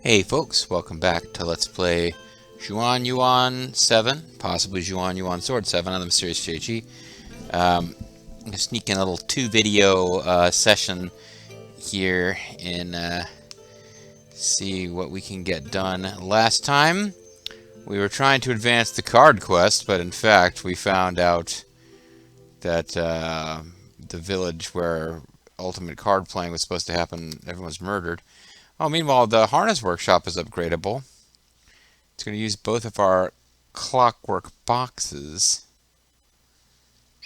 Hey folks, welcome back to Let's Play Xuan Yuan 7, possibly Xuan Yuan Sword 7 on the Mysterious JG. I'm going to sneak in a little 2-video session here and see what we can get done. Last time, we were trying to advance the card quest, but in fact, we found out that the village where ultimate card playing was supposed to happen, everyone was murdered. Oh, meanwhile, the harness workshop is upgradable. It's going to use both of our clockwork boxes.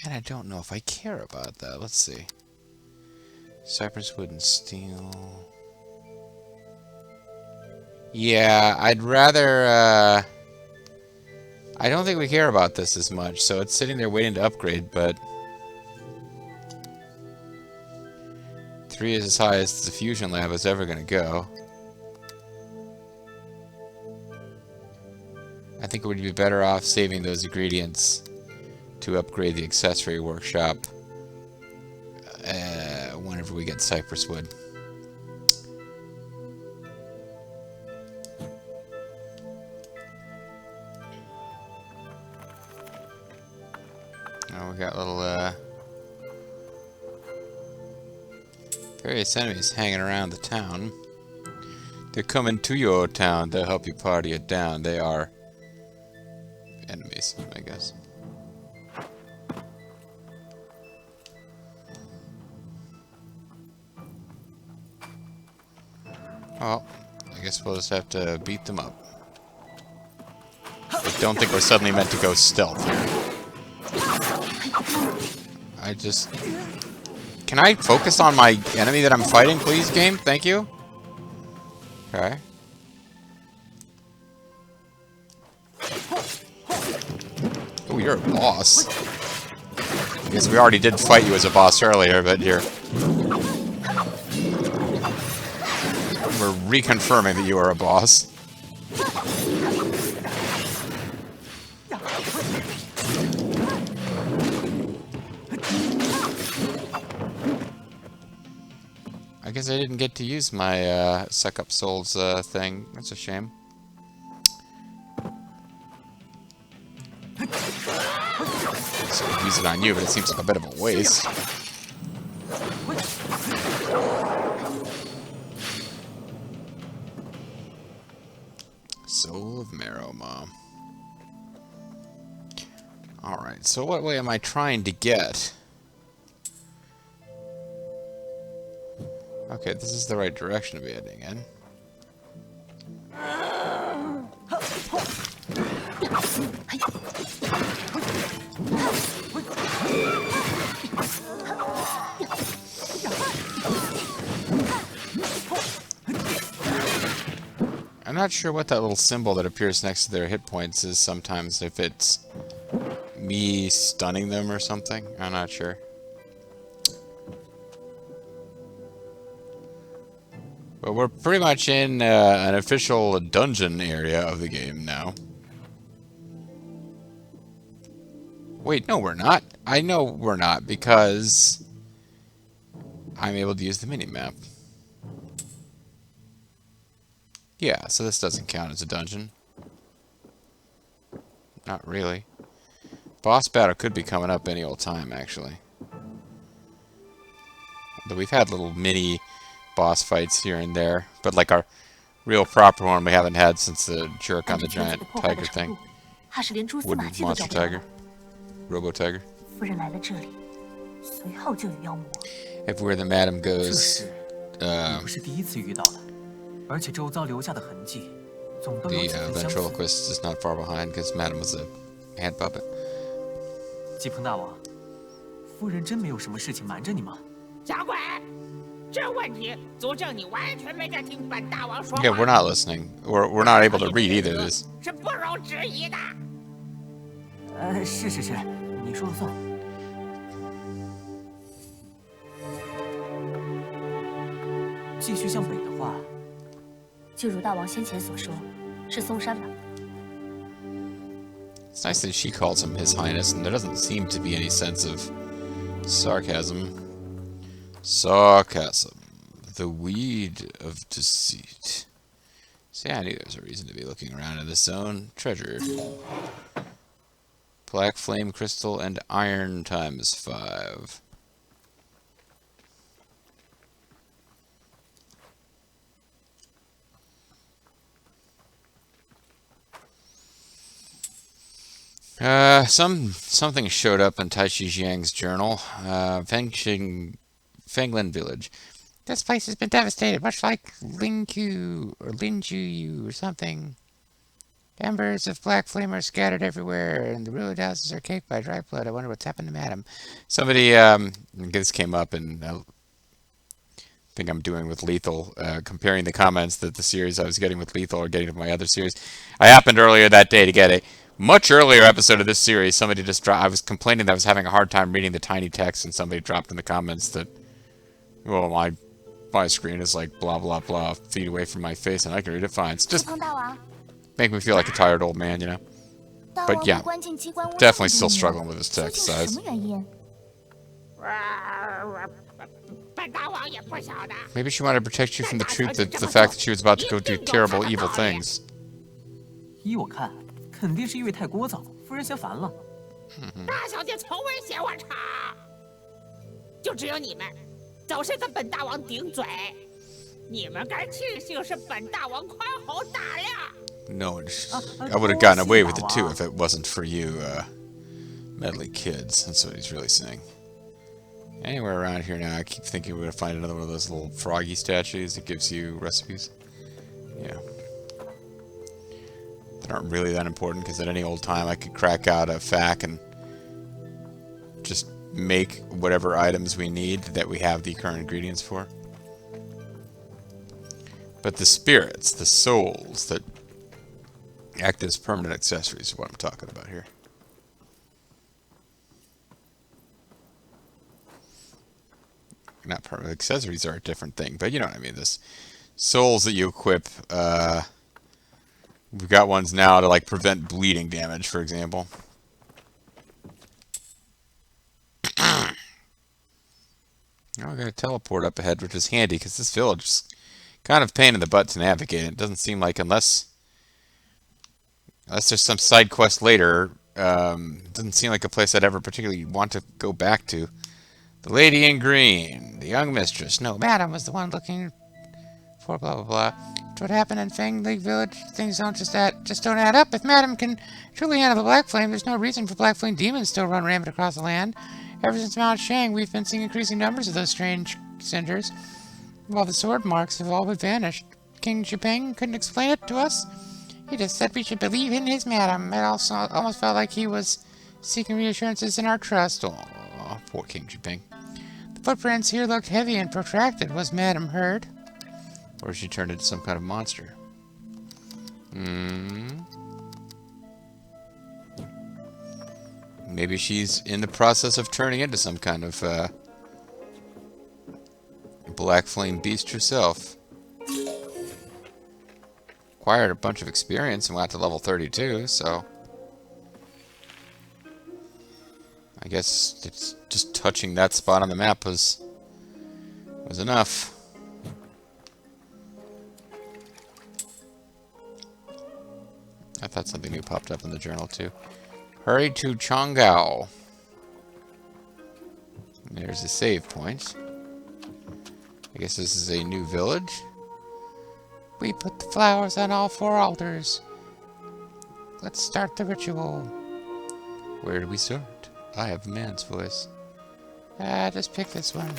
And I don't know if I care about that. Let's see. Cypress, wood, and steel. Yeah, I'd rather... I don't think we care about this as much, so it's sitting there waiting to upgrade, but... 3 is as high as the fusion lab is ever going to go. I think it would be better off saving those ingredients to upgrade the accessory workshop whenever we get cypress wood. Oh, we got little various enemies hanging around the town. They're coming to your town. They'll help you party it down. They are enemies, I guess. Well, I guess we'll just have to beat them up. I don't think we're suddenly meant to go stealth here. I just... Can I focus on my enemy that I'm fighting, please, game? Thank you. Okay. Oh, you're a boss. I guess we already did fight you as a boss earlier, but we're reconfirming that you are a boss. I guess I didn't get to use my suck up souls thing. That's a shame. So I could use it on you, but it seems like a bit of a waste. Soul of Marrow Mom. Alright, so what way am I trying to get? Okay, this is the right direction to be heading in. I'm not sure what that little symbol that appears next to their hit points is sometimes, if it's me stunning them or something. I'm not sure. But we're pretty much in an official dungeon area of the game now. Wait, no we're not. I know we're not, because I'm able to use the mini-map. Yeah, so this doesn't count as a dungeon. Not really. Boss battle could be coming up any old time, actually. Though we've had little mini boss fights here and there, but like our real proper one we haven't had since the jerk on the giant tiger thing. Wooden monster tiger. Robo tiger. If where the madam goes, the ventriloquist is not far behind because madam was a hand puppet. 吉鹏大王，夫人真没有什么事情瞒着你吗？小鬼，这问题足证你完全没在听本大王说话。 Yeah, we're not listening. We're not able to read either. This 是不容置疑的。是，你说了算。继续向北的话，就如大王先前所说，是嵩山吧？ It's nice that she calls him His Highness, and there doesn't seem to be any sense of sarcasm. Sarcasm, the weed of deceit. See, I knew there was a reason to be looking around in this zone. Treasure. Black flame crystal and iron times 5. Something showed up in Tai Chi Jiang's journal. Fenglin village. This place has been devastated, much like Lingqiu or Linjuyu or something. Embers of black flame are scattered everywhere, and the ruined houses are caked by dry blood. I wonder what's happened to Madam. Somebody, this came up, and I think I'm doing with Lethal, comparing the comments that the series I was getting with Lethal are getting to my other series. I happened earlier that day to get a much earlier episode of this series. Somebody just dropped. I was complaining that I was having a hard time reading the tiny text, and somebody dropped in the comments that, well, my screen is like blah blah blah feet away from my face, and I can read it fine. It's just make me feel like a tired old man, you know. But yeah, definitely still struggling with this text size. Maybe she wanted to protect you from the truth, that the fact that she was about to go do terrible, evil things. 依我看，肯定是因为太聒噪，夫人嫌烦了。大小姐从未嫌我吵，就只有你们，总是跟本大王顶嘴。你们该庆幸是本大王宽宏大量。No, I would have gotten away with it too if it wasn't for you, meddly kids. That's what he's really saying. Anywhere around here now, I keep thinking we're going to find another one of those little froggy statues that gives you recipes. Yeah. That aren't really that important, because at any old time I could crack out a fac and just make whatever items we need that we have the current ingredients for. But the spirits, the souls that act as permanent accessories is what I'm talking about here. Not permanent accessories are a different thing, but you know what I mean. This souls that you equip. We've got ones now to like prevent bleeding damage, for example. Now we got to teleport up ahead, which is handy because this village is kind of a pain in the butt to navigate. It doesn't seem like unless there's some side quest later, it doesn't seem like a place I'd ever particularly want to go back to. The lady in green, the young mistress. No, Madam was the one looking for blah blah blah. What happened in Fang League Village? Things don't just don't add up. If Madam can truly handle the Black Flame, there's no reason for Black Flame demons to run rampant across the land. Ever since Mount Shang, we've been seeing increasing numbers of those strange cinders, while the sword marks have all but vanished. King Shipeng couldn't explain it to us. He just said we should believe in his Madam. It also almost felt like he was seeking reassurances in our trust. Oh, poor King Shipeng. The footprints here looked heavy and protracted. Was Madam heard? Or she turned into some kind of monster. Maybe she's in the process of turning into some kind of black flame beast herself. Acquired a bunch of experience and went to level 32, so I guess it's just touching that spot on the map was enough. I thought something new popped up in the journal, too. Hurry to Chonggao. There's a save point. I guess this is a new village. We put the flowers on all 4 altars. Let's start the ritual. Where do we start? I have a man's voice. Just pick this one.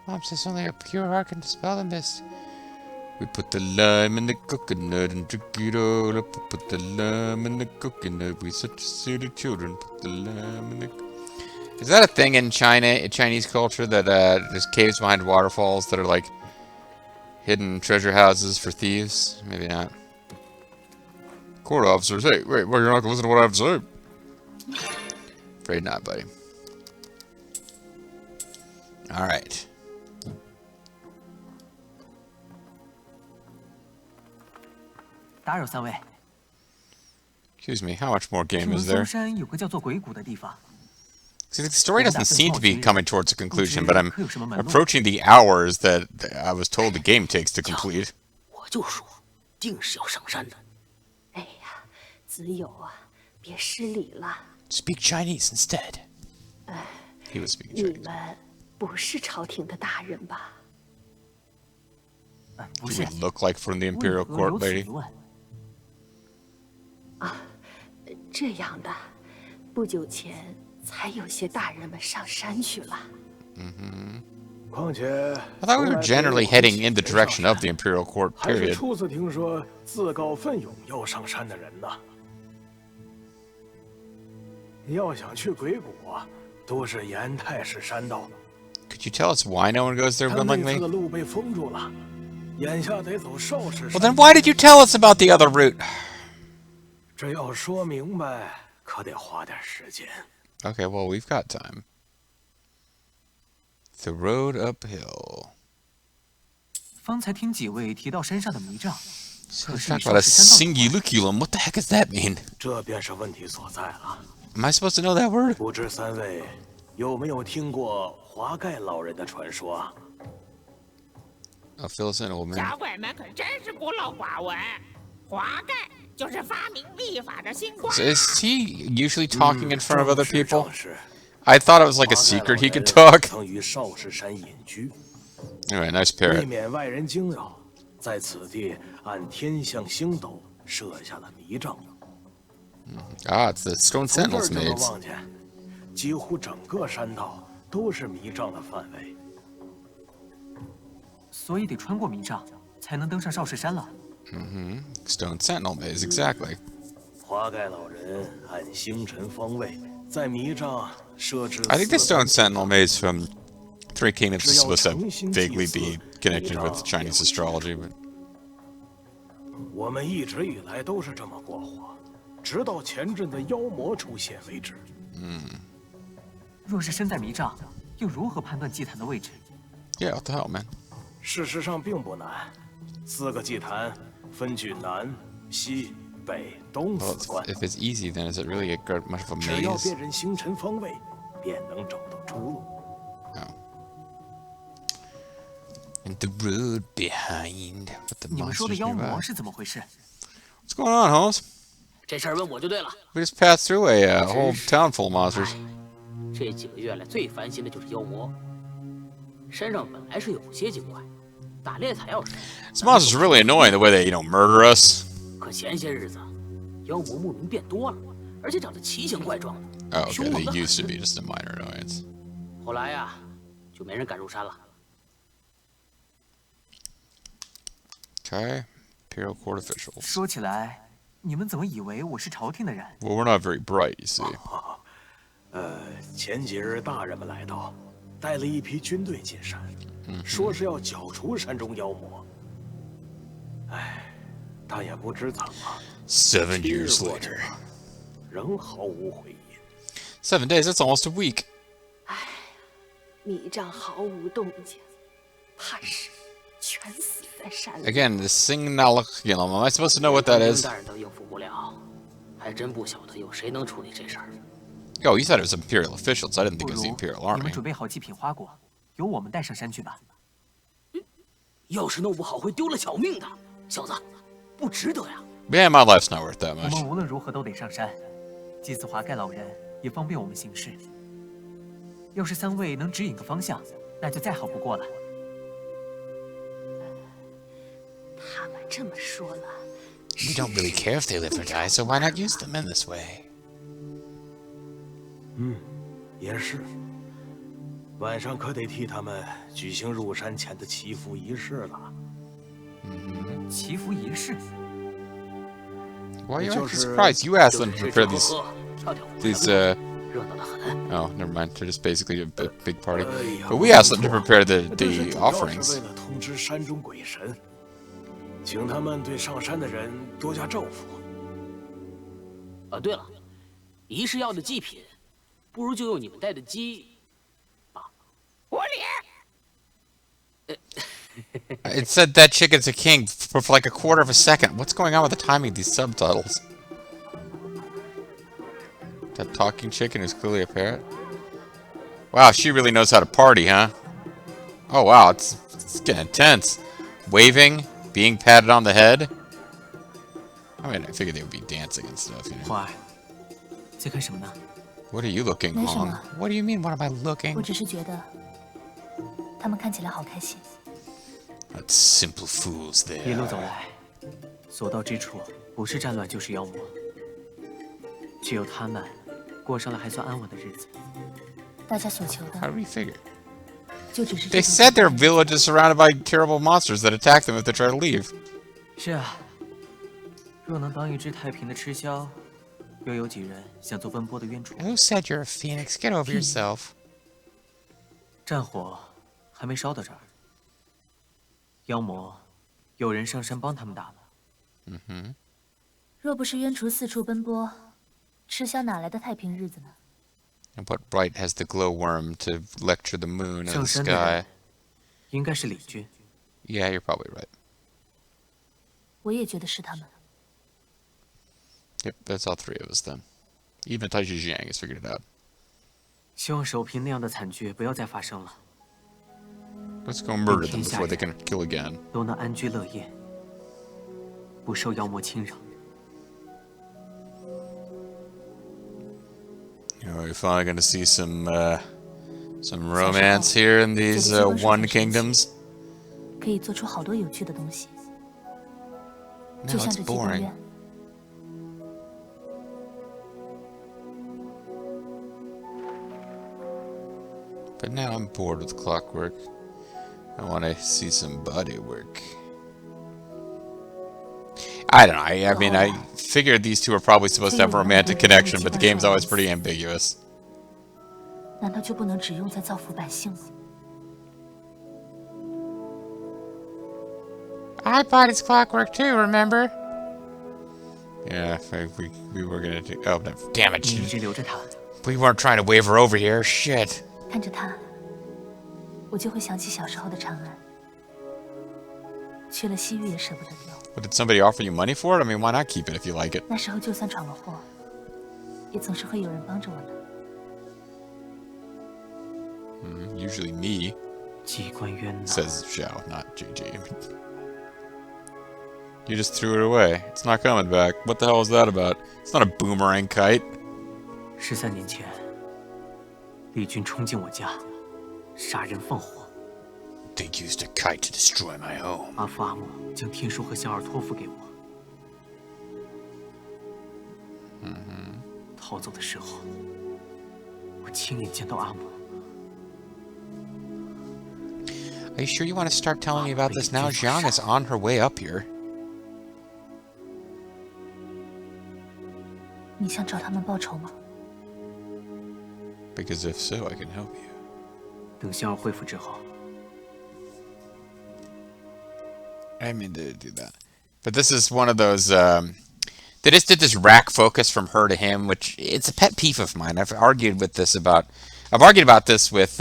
Mom says only a pure heart can dispel the mist. We put the lime in the coconut and drink it all up. We put the lime in the coconut. We such silly children. Put the lime in the... Is that a thing in China, in Chinese culture, that there's caves behind waterfalls that are like hidden treasure houses for thieves? Maybe not. Court officers, hey, wait, well, you're not gonna listen to what I have to say? Afraid not, buddy. Alright. Excuse me, how much more game is there? See, the story doesn't seem to be coming towards a conclusion, but I'm approaching the hours that I was told the game takes to complete. 定是要上山的。哎呀，子友啊，别失礼了。Speak Chinese instead. He was speaking 你 Chinese. 们不是朝廷的大人吧？不 You 是， would look like from the 为 Imperial 何 Court 有此 lady. 疑问？这样的，不久前才有些大人们上山去了。况且 I thought we were generally heading in the direction of the Imperial Court, 还是 period. 初次听说自告奋勇要上山的人呢。要想去鬼谷，都是沿太史山道， Could you tell us why no one goes there 他那次 willingly? 的路被封住了，眼下得走少室 Well, 山。 then why did you tell us about the other route? 这要说明白，可得花点时间。 Okay, well, we've got time. The road uphill. 方才听几位提到山上的迷障， So 可 let's 是 talk 你 about a 少时山道的话 singulaculum. What the heck does that mean? 这便是问题所在了。 Am I supposed to know that word? 不知三位有没有听过华盖老人的传说啊？ Oh, fill us in, old man. 小鬼们可真是孤陋寡闻。华盖就是发明历法的新官。 So is he usually talking in front of other 正是 people? 正是 I thought it was like a 华盖 secret 老 he 人 could talk. 曾于少室山隐居， Anyway, nice 为 parrot. 免外人惊扰，在此地按天象星斗设下了迷障。 Ah, it's the Stone 从这儿 Sentinels 就能 maids. 望见，几乎整个山道都是迷障的范围。所以得穿过迷障，才能登上少室山了。 Stone Sentinel maze, exactly. 华盖老人按星辰方位，在迷障设置。 I think the Stone Sentinel maze from Three Kingdoms is 只要 supposed to 诚心 vaguely 祭祀 be connected 迷 with 障 Chinese 也会 astrology, but 我们一直以来都是这么过活，直到前阵的妖魔出现为止。若是身在迷障，又如何判断祭坛的位置？ yeah, what the hell, man? 事实上并不难，4个祭坛分据南、西、北、东 Well, 4关， if it's easy, then is it really much of a 只要 maze? 辨认星辰方位，便能找到出路。 And the road behind. What the 你们说的 monsters 妖 nearby? 魔是怎么回事？ What's going on, Holmes? 这事儿问我就对了。 We just passed through a whole town full of monsters. 这几个月来最烦心的就是妖魔。山上本来是有些精怪，打猎采药时， These monsters are really annoying the way they, murder us. 可前些日子，妖魔莫名变多了，而且长得奇形怪状的， Oh, okay, 凶猛 they 的 used to 很。 be just a minor annoyance. 后来呀，就没人敢入山了。 Okay, Imperial Court officials. 说起来，你们怎么以为我是朝廷的人？ Well, we're not very bright, you see. 前几日大人们来到，带了一批军队进山，说是要剿除山中妖魔。唉，但也不知怎么7 7日 years 过去 later. 了，仍毫无回音。 7 days, that's almost a week. 迷障毫无动静，怕是全死在山里。 Again, the Singulaculum. Am I supposed to know what that 连 is? 大人都应付不了，还真不晓得有谁能处理这事儿。 Oh, you thought it was Imperial officials. I didn't 不 think it 如 was the 你 Imperial 们 Army. 准备好祭品花果，由我们带上山去吧。要是弄不好会丢了小命的，小子，不值得呀。 Yeah, my life's not worth that 我 much. 们无论如何都得上山，祭祀华盖老人也方便我们行事。要是3位能指引个方向，那就再好不过了。他们这么说了， We don't really care if they live or die, so why not use them in this way? 也是，晚上可得替他们举行入山前的祈福仪式了。祈福仪式， Why are you 就 acting 是 surprised? You asked 就 them 是 to 吃 prepare 吃 these. 喝喝，跳跳舞 These 什么的，热闹得很。 Oh, never mind. They're just basically a big party. 哎呀 But we asked them to 不错 prepare the 这是 the 主要是 offerings. 为了通知山中鬼神，请他们对上山的人多加照拂。对了，仪式要的祭品，不如就用你们带的鸡。无礼！ It said that chicken's a king for like a quarter of a second. What's going on with the timing of these subtitles? That talking chicken is clearly a parrot. Wow, she really knows how to party, huh? Oh wow, it's getting intense. Waving, being patted on the head. I mean, I figured they would be dancing and stuff, you know. 花儿，在看什么呢？ What are you looking, 没什 Hong? 么。 What do you mean, what am I 我 looking? 只是觉得他们看起来好开心。 What simple fools 一 they 路走 are. 来，所到之处不是战乱就是妖魔，只有他们过上了还算安稳的日子。 大家所求 How 的 do we figure? 就只是 They 这种 said their 简单 village is surrounded by terrible monsters that attack them if they try to leave. 是啊，若能当一只太平的吃枭，又有几人想做奔波的冤主？ Who said you're a phoenix? Get over yourself. 战火还没烧到这儿，妖魔有人上山帮他们打了。若不是冤厨四处奔波，吃枭哪来的太平日子呢？ And what right has the glowworm to lecture the moon and 上 the 山的人 sky? 应该是李军。 Yeah, you're probably right. 我也觉得是他们。 Yep, that's all three of us then. Even Taishi Jiang has figured it out. 希望首平那样的惨剧不要再发生了， Let's go murder them before they can kill again. 都能安居乐业，不受妖魔侵扰。 We're finally going to see some romance here in these One Kingdoms. 可以做出好多有趣的东西， No, 就像 it's 这机关 boring. 院。 But now I'm bored with clockwork. I want to see some body work. I don't know. I mean, I figured these two are probably supposed to have a romantic connection, but the game's always pretty ambiguous. 难道就不能只用在造福百姓吗？ I bought his clockwork too, remember? Yeah, we were gonna do. Oh, no, damn it! 你一直留着他， We weren't trying to wave her over here. Shit. 看着他，我就会想起小时候的长安，去了西域也舍不得丢。 But did somebody offer you money for it? I mean, why not keep it if you like it? 那时候就算闯了祸，也总是会有人帮着我的。 Usually me, 机关冤呐！ says Xiao, not JJ. You just threw it away. It's not coming back. What the hell is that about? It's not a boomerang kite. 13年前，李军冲进我家，杀人放火。 They used a kite to destroy my home. 阿夫阿姆将天书和香儿托付给我。逃走的时候，我亲眼见到阿姆。 Are you sure you want to start telling me about this now? Jiang is on her way up here. 你想找他们报仇吗？ Because if so, I can help you. 等香儿恢复之后， I mean to do that. But this is one of those, they just did this rack focus from her to him, which it's a pet peeve of mine. I've argued about this with,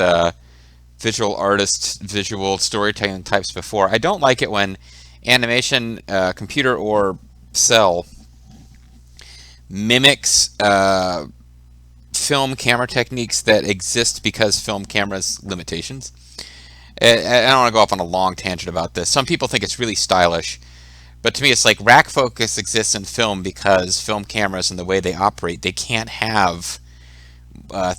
visual artists, visual storytelling types before. I don't like it when animation, computer or cell mimics, film camera techniques that exist because film cameras limitations. I don't want to go off on a long tangent about this. Some people think it's really stylish, but to me it's like rack focus exists in film because film cameras and the way they operate, they can't have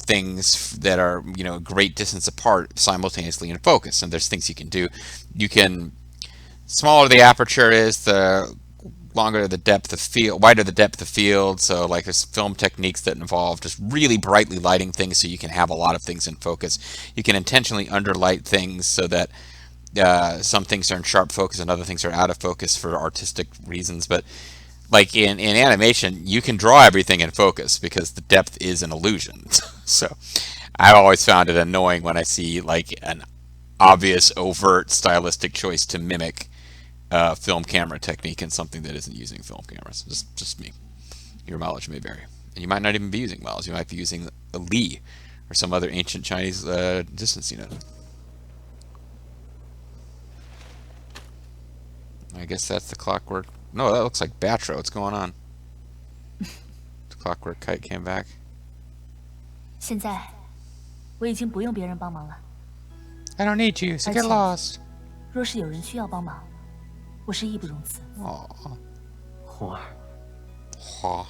things that are, you know, a great distance apart simultaneously in focus. And there's things you can do. You can, smaller the aperture is, the longer the depth of field, wider the depth of field. So like there's film techniques that involve just really brightly lighting things so you can have a lot of things in focus. You can intentionally underlight things so that some things are in sharp focus and other things are out of focus for artistic reasons. But like in animation, you can draw everything in focus because the depth is an illusion. So I've always found it annoying when I see like an obvious, overt stylistic choice to mimic film camera technique in something that isn't using film cameras. Just me. Your mileage may vary. And you might not even be using miles. You might be using a li or some other ancient Chinese distance unit. I guess that's the clockwork. No, that looks like Batro. What's going on? The clockwork kite came back. 现在我已经不用别人帮忙了。 I don't need you, so get lost. 若是有人需要帮忙，我是义不容辞。 Aw. 红儿， Oh.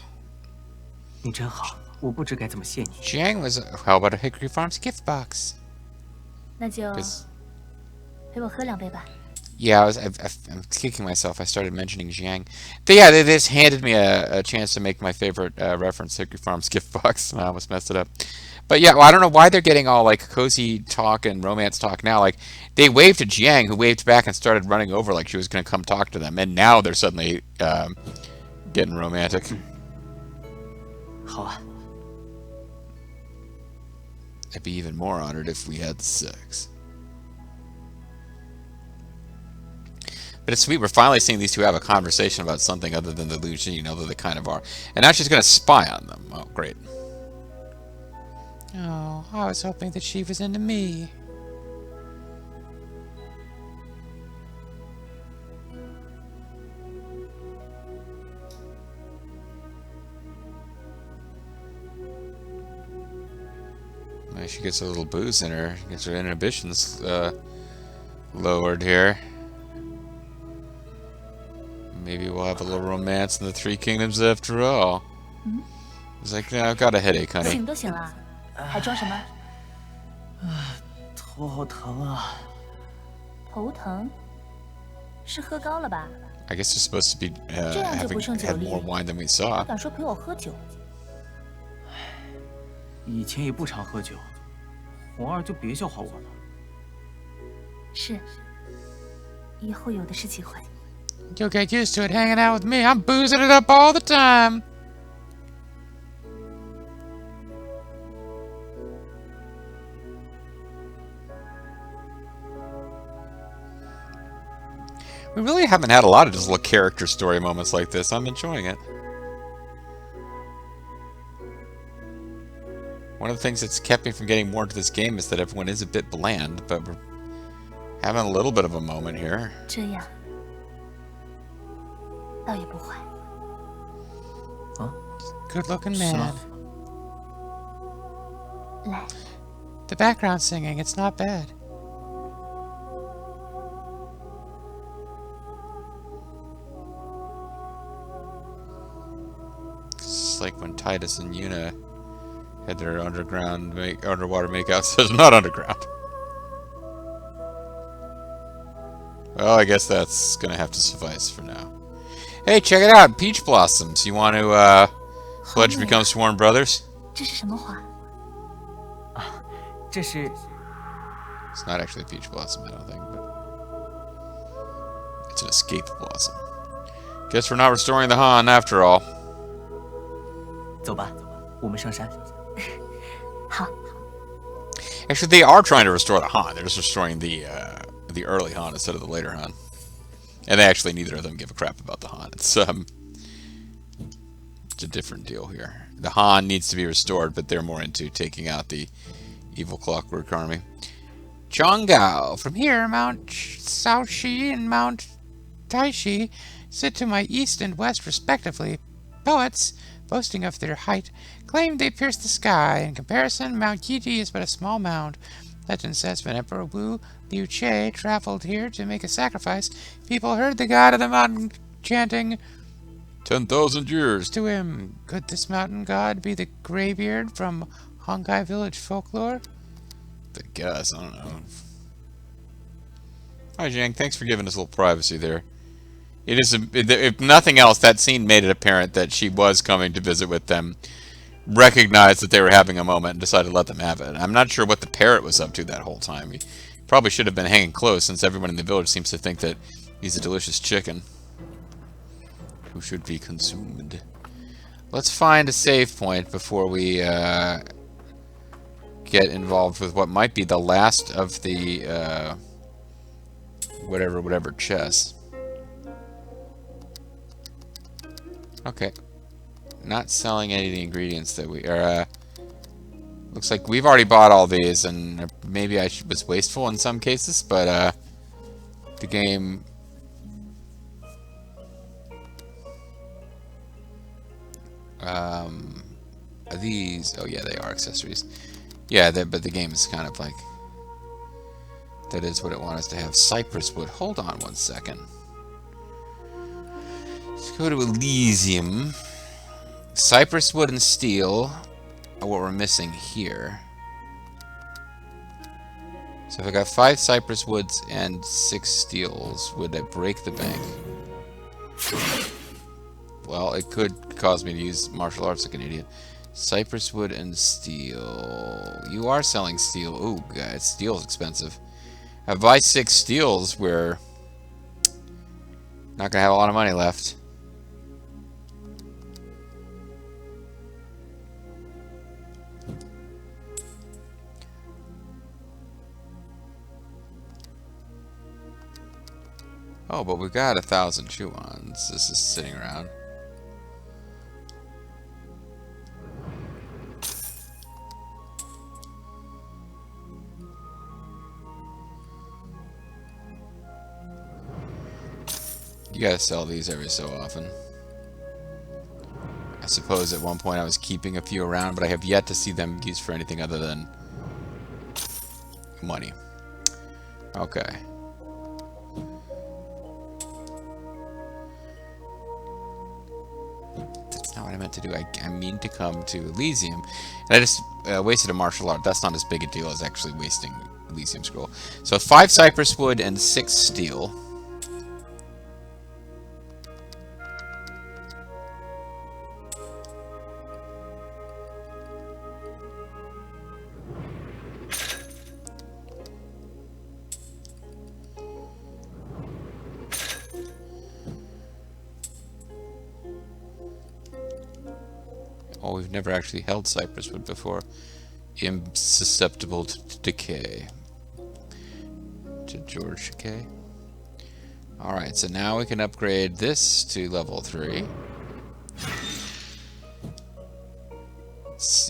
你真好，我不知该怎么谢你。 Jiang was. How about a Hickory Farms gift box? 那就 'Cause- 陪我喝2杯吧。 Yeah, I'm kicking myself. I started mentioning Jiang. They just handed me a chance to make my favorite reference, Hickory Farms gift box, and I almost messed it up. But yeah, well, I don't know why they're getting all like cozy talk and romance talk now. Like they waved to Jiang, who waved back and started running over like she was going to come talk to them, and now they're suddenly getting romantic. 好啊， I'd be even more honored if we had sex. But it's sweet. We're finally seeing these two have a conversation about something other than the illusion, although they kind of are. And now she's going to spy on them. Oh, great. Oh, I was hoping that she was into me. Well, she gets a little booze in her. Gets her inhibitions lowered here. Maybe we'll have a little romance in the Three Kingdoms after all. It's like, yeah, I've got a headache, honey. 醒都醒了，还装什么？头好疼啊！头疼？是喝高了吧？ I guess they're supposed to be 这样就不 having 胜酒 had 力。 more wine than we 还 saw. 敢说陪我喝酒？以前也不常喝酒，红儿就别笑话我了。是，以后有的是机会。 You'll get used to it hanging out with me. I'm boozing it up all the time. We really haven't had a lot of just little character story moments like this. I'm enjoying it. One of the things that's kept me from getting more into this game is that everyone is a bit bland, but we're having a little bit of a moment here. 这样，倒也不坏。 Good-looking 是吗 man. 来， The background singing, it's not bad. It's like when Titus and Yuna had their underwater makeout. So it's not underground. Well, I guess that's gonna have to suffice for now. Hey, check it out, Peach Blossoms. You want to pledge to become sworn brothers? 这是什么花？这是 It's not actually a peach blossom, I don't think, but it's an escape blossom. Guess we're not restoring the Han after all. 走吧，我们上山。好， Actually, they are trying to restore the Han. They're just restoring the early Han instead of the later Han. And they actually, neither of them give a crap about the Han. It's a different deal here. The Han needs to be restored, but they're more into taking out the evil Clockwork Army. Chonggao. From here, Mount Shaoxi and Mount Taishi sit to my east and west respectively. Poets, boasting of their height, claim they pierce the sky. In comparison, Mount Yiji is but a small mound. Legend says when Emperor Wu Liu Che traveled here to make a sacrifice, people heard the god of the mountain chanting 10,000 years to him. Could this mountain god be the Greybeard from Hongai village folklore? I guess, I don't know. Hi, Jiang. Thanks for giving us a little privacy there. It is, if nothing else, that scene made it apparent that she was coming to visit with them, recognized that they were having a moment, and decided to let them have it. I'm not sure what the parrot was up to that whole time. He probably should have been hanging close, since everyone in the village seems to think that he's a delicious chicken who should be consumed. Let's find a save point before we get involved with what might be the last of the whatever chess. Okay. Not selling any of the ingredients that we are. Looks like we've already bought all these, and maybe I was wasteful in some cases, but the game. Are these? Oh yeah, they are accessories. Yeah, but the game is kind of like. That is what it wants us to have. Cypress wood. Hold on 1 second. Let's go to Elysium. Cypress wood and steel are what we're missing here. So if I got 5 cypress woods and 6 steels, would that break the bank? Well, it could cause me to use martial arts like an idiot. Cypress wood and steel. You are selling steel. Ooh, guys, steel's expensive. If I buy 6 steels, we're not gonna have a lot of money left. Oh, but we got 1,000 Xuans. This is sitting around. You gotta sell these every so often. I suppose at one point I was keeping a few around, but I have yet to see them used for anything other than money. Okay. That's not what I meant to do. I mean to come to Elysium. And I just wasted a martial art. That's not as big a deal as actually wasting Elysium Scroll. So 5 cypress wood and 6 steel. Oh, we've never actually held cypress wood before. Susceptible to decay. To George decay. Alright, so now we can upgrade this to level 3.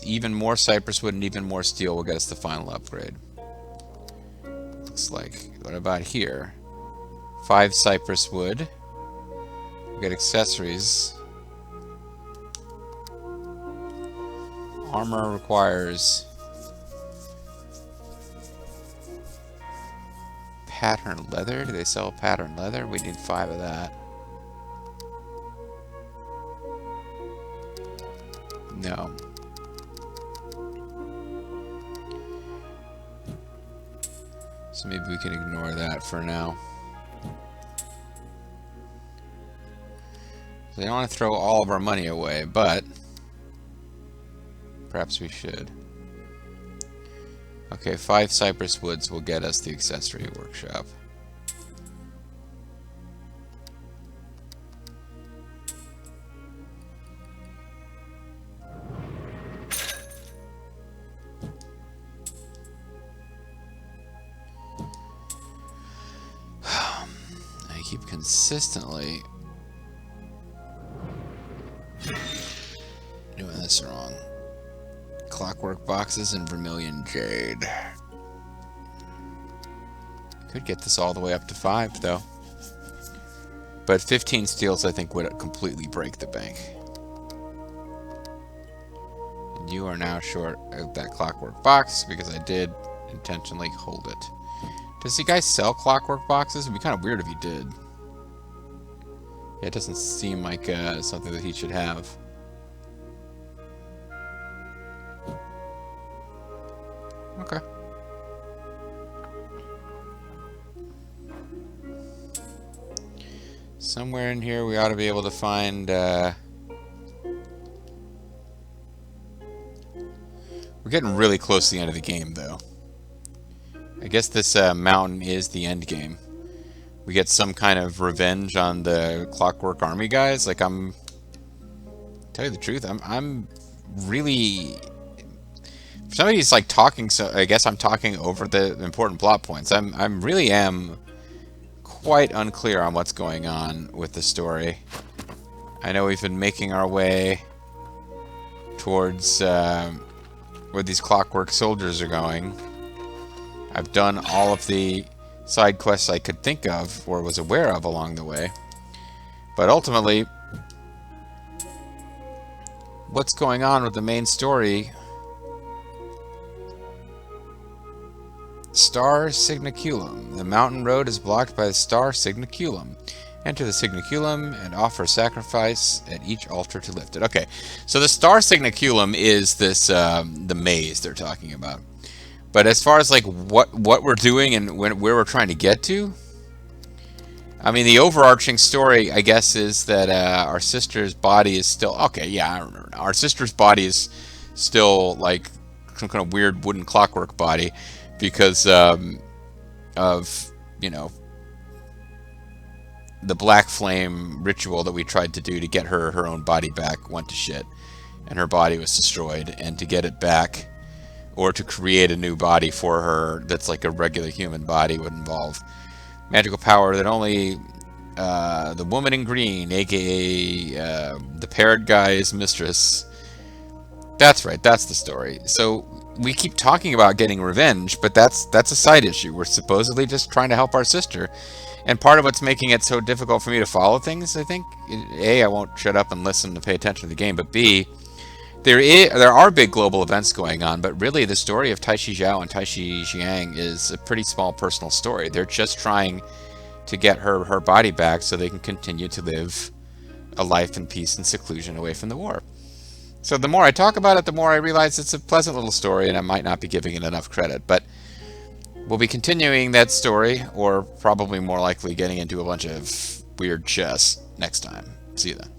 Even more cypress wood and even more steel will get us the final upgrade. Looks like. What about here? 5 cypress wood. We get accessories. Armor requires pattern leather. Do they sell pattern leather? We need 5 of that. No. So maybe we can ignore that for now. So I don't want to throw all of our money away, but perhaps we should. Okay, 5 cypress woods will get us the accessory workshop. I keep consistently doing this wrong. Clockwork boxes and vermilion jade. Could get this all the way up to 5 though. But 15 steels I think would completely break the bank. And you are now short of that clockwork box because I did intentionally hold it. Does the guy sell clockwork boxes? It'd be kind of weird if he did. Yeah, it doesn't seem like something that he should have. Okay. Somewhere in here we ought to be able to find we're getting really close to the end of the game though. I guess this mountain is the end game. We get some kind of revenge on the Clockwork Army guys. Like tell you the truth, I'm really, for somebody who's like talking, so I guess I'm talking over the important plot points. I'm really am quite unclear on what's going on with the story. I know we've been making our way towards where these clockwork soldiers are going. I've done all of the side quests I could think of or was aware of along the way. But ultimately, what's going on with the main story? Star Signaculum. The mountain road is blocked by the Star Signaculum. Enter the signaculum and offer sacrifice at each altar to lift it. Okay, so the star signaculum is this the maze they're talking about. But as far as like what we're doing and where we're trying to get to, I mean, the overarching story, I guess, is that our sister's body is still... Okay, yeah, I remember now. Our sister's body is still like some kind of weird wooden clockwork body because of, you know, the black flame ritual that we tried to do to get her own body back went to shit, and her body was destroyed. And to get it back, or to create a new body for her that's like a regular human body, would involve magical power that only the woman in green, aka the parrot guy's mistress. That's right, that's the story. So we keep talking about getting revenge, but that's a side issue. We're supposedly just trying to help our sister. And part of what's making it so difficult for me to follow things, I think, A, I won't shut up and listen to pay attention to the game, but B, there are big global events going on, but really the story of Taishi Zhao and Taishi Xiang is a pretty small personal story. They're just trying to get her body back so they can continue to live a life in peace and seclusion away from the war. So the more I talk about it, the more I realize it's a pleasant little story, and I might not be giving it enough credit, but we'll be continuing that story, or probably more likely getting into a bunch of weird chess next time. See you then.